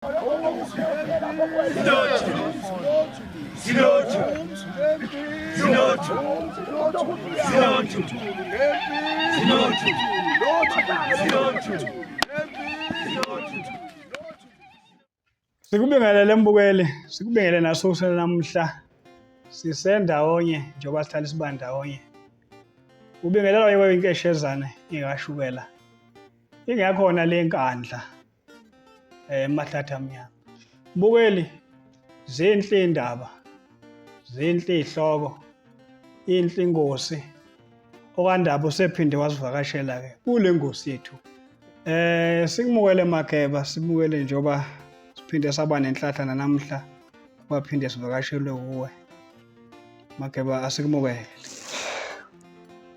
Sikubingelele mbukeli, sikubingelele nasokusela namhla. Sisendawonye njengoba sihlala sibandawonye. Ubingelelwa yewe inkeshezana ingashukela. Ingakhona lenkandla eMahlatha Mnyama. Mbukeli, zinhle indaba. Zinhle ihloko. Inhle ingosi. Okwandaba usephinde wasivakashela ke kule ngosi yethu. Sikumukele Mageba, simukele njengoba siphinde saba nenhlahlana namhla waphinde sivakashelwe kuwe. Mageba asikumukele.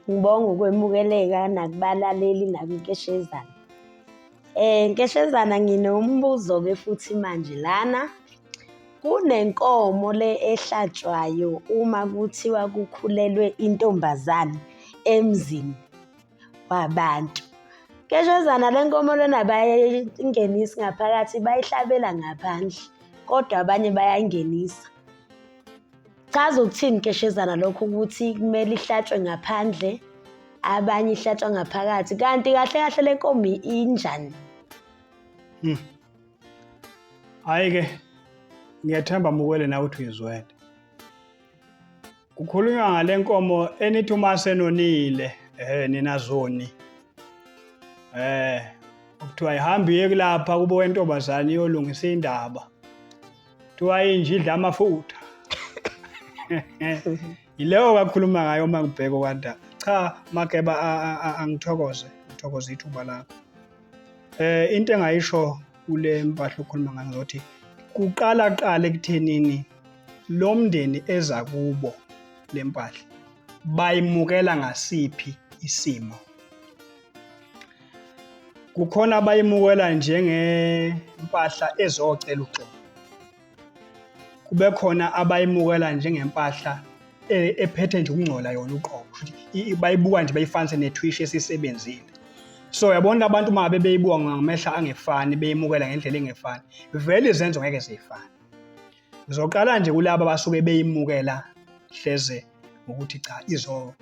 Ngibonga ukwemukeleka nakubalaleli nakunkeshezana. Nkeshezana nginombuzo ke futhi manje lana kunenkomo le ehlatshwayo uma kuthiwa kukhulelwe intombazane emzini wabantu. Nkeshezana le nkomo lena bayayingenisa ngaphakathi bayihlabela ngaphandle kodwa abanye bayangenisa. Chaza ukuthini nkeshezana lokho ukuthi kumele ihlatshwe ngaphandle abanye ihlatshwa ngaphakathi kanti kahle kahle le nkomo injani? Hayi ke ngiyathemba mbukele nawe uthi uyizwele. Kukhulunywa ngale nkomo enithi uma senonile ninazoni. Ukuthiwa ihambi iye kulapha kubo wentombazane iyolungisa indaba. Kuthiwa inje idla amafutha. Yileyo kakhuluma ngayo uma ngibheka kwanda. Cha Mageba angithokoze, ngithokoza ithuba lakho. Into engayisho kule mpahla okhuluma ngayo ukuthi kuqala ekuthenini lo mndeni eza kubo lempahla bayimukela ngasiphi isimo. Kukhona abayimukela njengempahla ezocela uxolo. Kube khona abayimukela njengempahla ephethe nje ukungcola yona uqobo. Bayibuka nje bayifanise nethwishi esisebenzile. So yabona abantu uma beyibuka ngamehla angefani beyimukela ngendlela engefani. Vele izenzo ngeke zifane. Ngizoqala nje kulabo abasuke beyimukela hleze ukuthi cha izo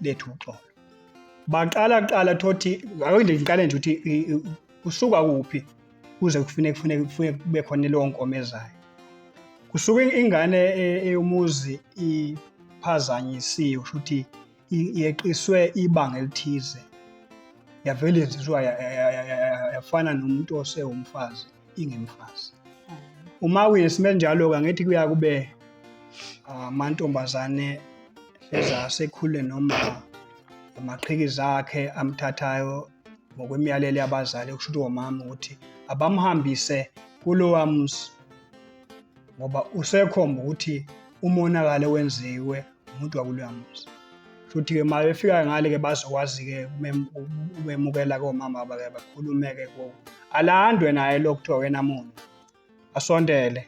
lethu uxolo. Baqala thothi akuyinde ngiqale nje ukuthi usuka kuphi kuze kufuneke kube khona leyo nkomo ezayo. Kusuka ingane eyomuzi iphazanyisiwe ukuthi yeqiswe ibanga elithize. Yavele izizwa yafana nomuntu osewumfazi ingemfazi. Uma kuyisimele njalo ke ngithi kuya kube amantombazane ezasekhule noma amaqhikiza akhe amthathayo ngokwemiyalelo yabazali okusho omama ukuthi abamhambise kulowa muzi ngoba usekhomba ukuthi umonakalo wenziwe umuntu wakuloya muzi. Futhi ke uma befika ngale ke bazokwazi ke umemukela komama bake bakhulumeke kuwo. Alandwe naye lokuthiwa wena muntu asondele.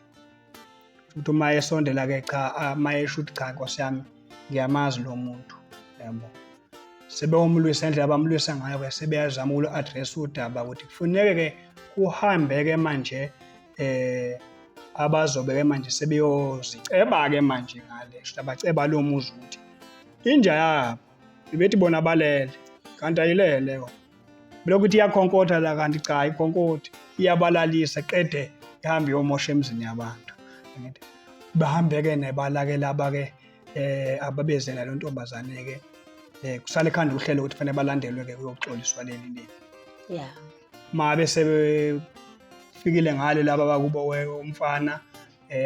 Futhi uma esondela ke cha mayesho ukuthi cha Nkosi yami ngiyamazi lo muntu yabo. Sebewumlwisa indlela abamlwisa ngayo ke sebeyazama uku address udaba ukuthi kufuneke ke kuhambe ke manje abazobe ke manje sebeyoziceba ke manje ngale abaceba lo muzi ukuthi inja yabo ibethi bona balele kanti ayilele yona belokuthi iyakhonkotha la kanti cha ayikhonkoti iyabalalisa qede ihambe yomosha emzini yabantu ngithi bahambe ke nebalake laba ke ababezela lo ntombazane ke kusale ekhanda uhlelo ukuthi fanele balandelwe ke kuyoxoliswa leli leli. Yeah. Mabe sebefikile ngale laba bakubo umfana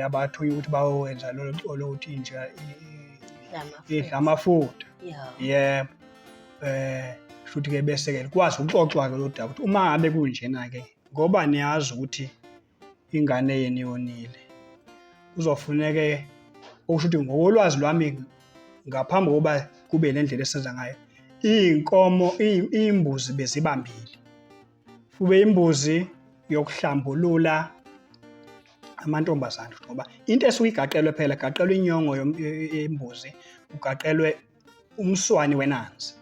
abathuya ukuthi bawenza lo xolo ukuthi inja idla amafutha. Yeah. Yebo. Futhi ke bese ke kwazi ukuxoxwa ke lo daba ukuthi uma ngabe kunjena ke ngoba niyazi ukuthi ingane yeni yonile. Kuzofuneke okusho ukuthi ngokolwazi lwami ngaphambi kokuba kube lendlela esenza ngayo inkomo imbuzi bezibambili. Kube imbuzi yokuhlambulula amantombazane ngoba into esuke igaqelwe phela gaqelwe inyongo yembuzi ugaqelwe umswani wenanzi.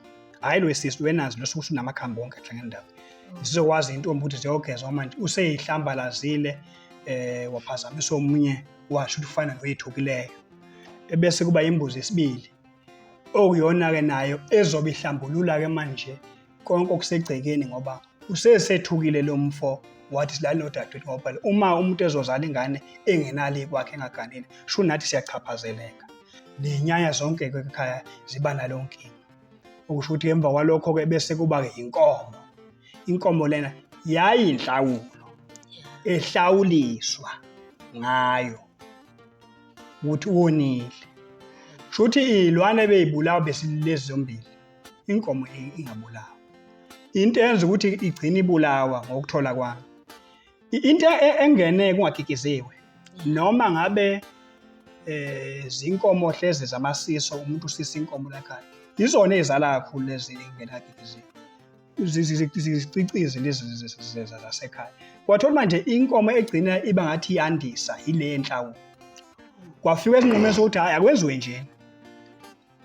Hayi lo sisi wenanzi losuku unamakhambi wonke enhlangendawo. Sizokwazi intombi ukuthi ziyogeza manje useyihlamba lazile waphazamisa omunye washo ukuthi ufana noyithukileyo. Ebese kuba imbuzi yesibili okuyona-ke nayo ezobe ihlambulula-ke manje konke okusegcekeni ngoba usesethukile lo mfo wathi silale nodadewethu ngoba phela uma umuntu ezozala ingane engenalo kwakhe engaganile sho nathi siyachaphazeleka. Ney'nyanya zonke-ke ekhaya ziba naleyo nkinga. Okusho ukuthi emva kwalokho-ke bese kuba-ke inkomo. Inkomo lena yayinhlawulo ehlawuliswa ngayo ukuthi wonile. Shuthi iy'lwane bey'bulawa besilezi zombili, inkomo ingabulawa. Into eyenza ukuthi igcine ibulawa ngokuthola kwami. Into engene kungakikiziwe noma ngabe zinkomo hlezi zamasiso umuntu usisa inkomo lakhaya. Izona ezizala kakhulu lezi engenakikiziwe. Zicicize lezi zasekhaya. Kwathola manje inkomo egcina iba ngathi iyandisa ile enhlawulo. Kwafika esinqumeni sokuthi hayi akwenziwe njena.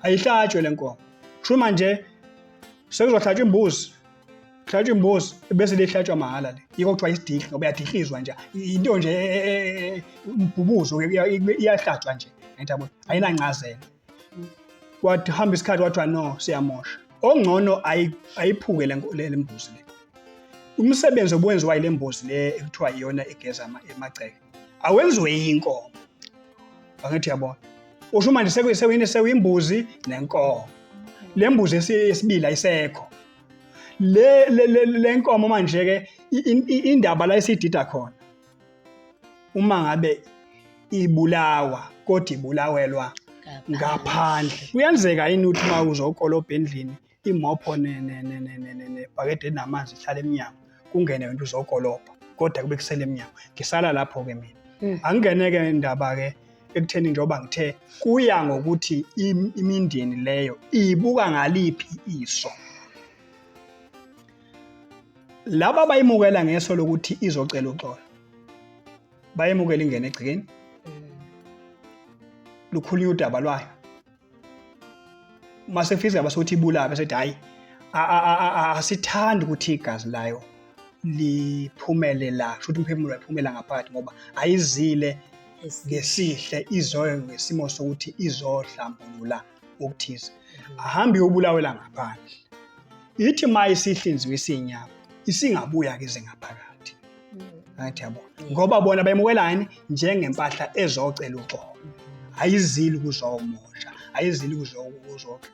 Ayihlatshwe le nkomo. Sho manje sekuzohlatshwa imbuzi. Hlatshwa imbuzi bese lehlatshwa mahhala le. Yiko kuthiwa isidihli ngoba iyadihlizwa nje. Into nje umbhubuzo iyahlatshwa nje. Ngiyabona. Ayinancazelo. Kwathi hamba isikhathi wathiwa no siyamosha. Ongcono ayiphuke le mbuzi le. Umsebenzi obuwenziwa ile mbuzi le ekuthiwa iyona egeza emagceke. Awenziwe inkomo. Angithi yabona. Usho manje sekuyimbuzi nenkomo. Le mbuzi esibili ayisekho. Le nkomo manje ke indaba la isidida khona. Uma ngabe ibulawa kodwa ibulawelwa ngaphandle. Kuyenzeka yini ukuthi uma uzokolobha endlini imopho nebhakede enamanzi ihlala emnyango kungene wena uzokolobha kodwa kube kusele emnyango. Ngisala lapho ke mina. Angingeneke indaba ke ekutheni njengoba ngithe kuya ngokuthi imindeni leyo ibuka ngaliphi iso. Laba bayimukela ngeso lokuthi izocela uxolo. Bayimukela ingene egcikeni. Lukhulunywa udaba lwayo. Mase fisa basuthi ibulawe bese hayi asithandi ukuthi igazi layo liphumele la. Shuthi umphefumulo uyaphumela ngaphakathi ngoba ayizile ngesihle izoyo ngesimo sokuthi izohlambulula ukuthize. Ahambe uyobulawela ngaphandle. Ithi mayisihlinziwe isinyama isingabuya ke ngaphakathi. Ngathi yabo. Ngoba bona bayimukelani njengempahla ezocela uxolo. Ayizili ukuzomosha, ayizili ukuzoke.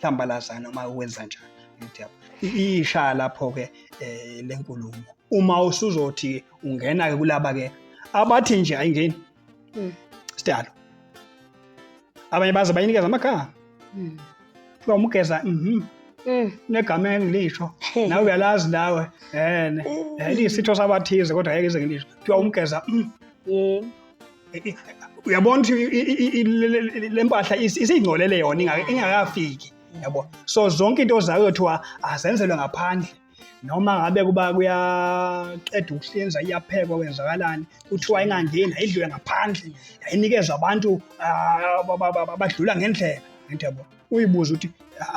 Hlambalazana uma uwenza njalo. Ngathi yabo. Isha lapho ke lenkulumo. Uma usuzothi ungena ke kulaba ke abathi nje ayingeni. Sidalo. Abanye baze bayinikeza amagama. Kuba umgeza negama engilisho. Nawe uyalazi nawe. Lisitho sabathize kodwa ayeke ize ngilisho. Kuba umgeza Yebo. Uyabona ukuthi lempahla isingcolele yona ingakafiki. Yabo. So zonke into zayo kuthiwa azenzelwe ngaphandle. Noma ngabe kuba kuyaqeda ukuhlinza iyaphekwa kwenzakalani kuthiwa ingangeni ayidlule ngaphandle ayinikezwe abantu abadlula ngendlela. Ngathi yabo. Uyibuza ukuthi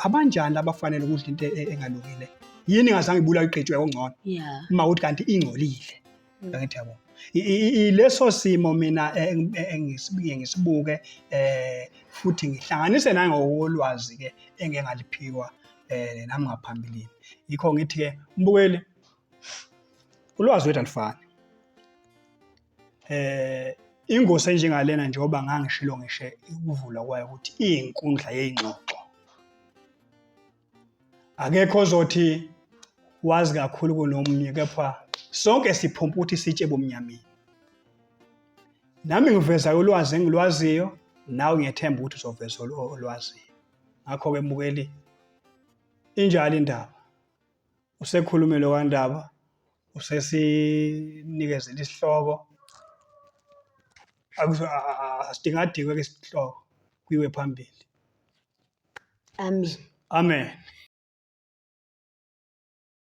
abanjani abafanele ukudla into engalungile. Yini ngazange ibulawa igqitshwe ongcono. Uma uthi kanti ingcolile. Ngathi yabo. Leso simo mina ngisibuke futhi ngihlanganise nangokolwazi ke engengaliphiwa nami ngaphambilini. Yikho ngithi ke mbukeli ulwazi wethu alifani. Ingosi enjengalena njengoba ngangishilo ngishe ukuvula kwayo ukuthi iyinkundla yezingxoxo. Akekho ozothi wazi kakhulu kunomunye kepha sonke siphumpa ukuthi sitshe bomnyameni. Nami ngiveza ulwazi engilwaziyo nawe ngiyethemba ukuthi uzoveza olwaziyo. Ngakho ke mbukeli injalo indaba. Usekhulume lo kandaba usesinikezela isihloko. Asidingadikwe ke isihloko kuyiwe phambili. Amen. Amen.